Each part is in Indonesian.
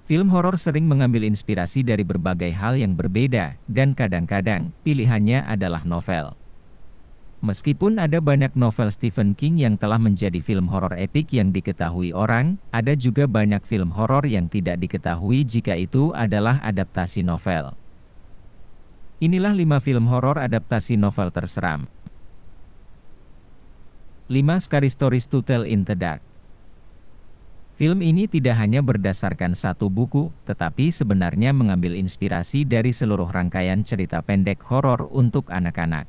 Film horor sering mengambil inspirasi dari berbagai hal yang berbeda, dan kadang-kadang pilihannya adalah novel. Meskipun ada banyak novel Stephen King yang telah menjadi film horor epik yang diketahui orang, ada juga banyak film horor yang tidak diketahui jika itu adalah adaptasi novel. Inilah 5 film horor adaptasi novel terseram. 5 Scary Stories to Tell in the Dark. Film ini tidak hanya berdasarkan satu buku, tetapi sebenarnya mengambil inspirasi dari seluruh rangkaian cerita pendek horor untuk anak-anak.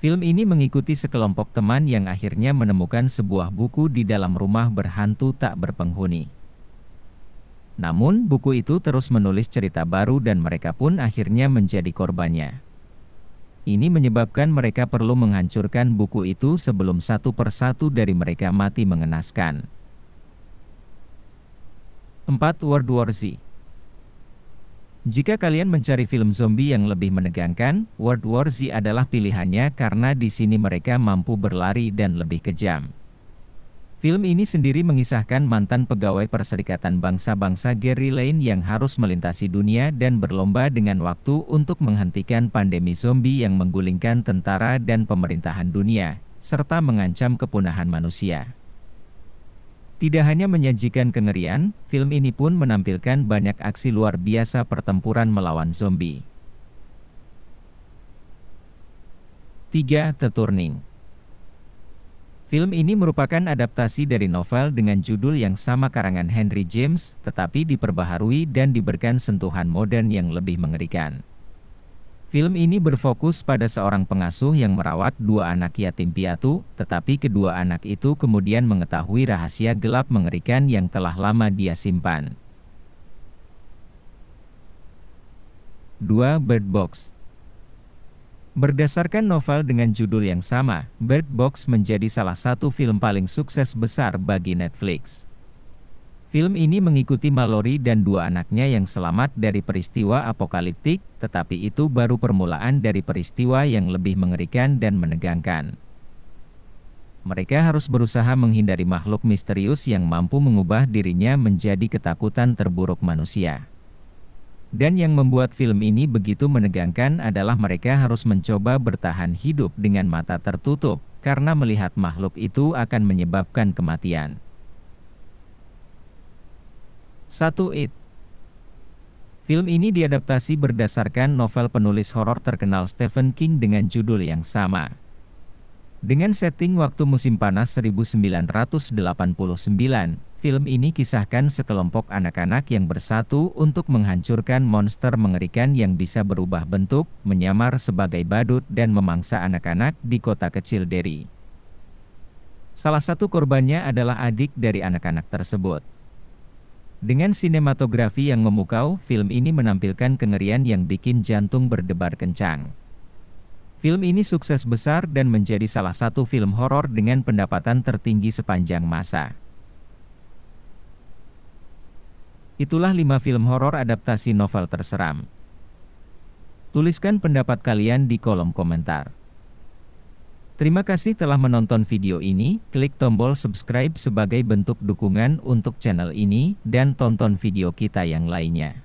Film ini mengikuti sekelompok teman yang akhirnya menemukan sebuah buku di dalam rumah berhantu tak berpenghuni. Namun, buku itu terus menulis cerita baru dan mereka pun akhirnya menjadi korbannya. Ini menyebabkan mereka perlu menghancurkan buku itu sebelum satu persatu dari mereka mati mengenaskan. 4. World War Z. Jika kalian mencari film zombie yang lebih menegangkan, World War Z adalah pilihannya karena di sini mereka mampu berlari dan lebih kejam. Film ini sendiri mengisahkan mantan pegawai Perserikatan Bangsa-Bangsa Gary Lane yang harus melintasi dunia dan berlomba dengan waktu untuk menghentikan pandemi zombie yang menggulingkan tentara dan pemerintahan dunia, serta mengancam kepunahan manusia. Tidak hanya menyajikan kengerian, film ini pun menampilkan banyak aksi luar biasa pertempuran melawan zombie. 3. The Turning. Film ini merupakan adaptasi dari novel dengan judul yang sama karangan Henry James, tetapi diperbaharui dan diberikan sentuhan modern yang lebih mengerikan. Film ini berfokus pada seorang pengasuh yang merawat 2 anak yatim piatu, tetapi kedua anak itu kemudian mengetahui rahasia gelap mengerikan yang telah lama dia simpan. 2. Bird Box. Berdasarkan novel dengan judul yang sama, Bird Box menjadi salah satu film paling sukses besar bagi Netflix. Film ini mengikuti Mallory dan 2 anaknya yang selamat dari peristiwa apokaliptik, tetapi itu baru permulaan dari peristiwa yang lebih mengerikan dan menegangkan. Mereka harus berusaha menghindari makhluk misterius yang mampu mengubah dirinya menjadi ketakutan terburuk manusia. Dan yang membuat film ini begitu menegangkan adalah mereka harus mencoba bertahan hidup dengan mata tertutup, karena melihat makhluk itu akan menyebabkan kematian. 1. It. Film ini diadaptasi berdasarkan novel penulis horor terkenal Stephen King dengan judul yang sama. Dengan setting waktu musim panas 1989, film ini kisahkan sekelompok anak-anak yang bersatu untuk menghancurkan monster mengerikan yang bisa berubah bentuk, menyamar sebagai badut dan memangsa anak-anak di kota kecil Derry. Salah satu korbannya adalah adik dari anak-anak tersebut. Dengan sinematografi yang memukau, film ini menampilkan kengerian yang bikin jantung berdebar kencang. Film ini sukses besar dan menjadi salah satu film horor dengan pendapatan tertinggi sepanjang masa. Itulah 5 film horor adaptasi novel terseram. Tuliskan pendapat kalian di kolom komentar. Terima kasih telah menonton video ini, klik tombol subscribe sebagai bentuk dukungan untuk channel ini, dan tonton video kita yang lainnya.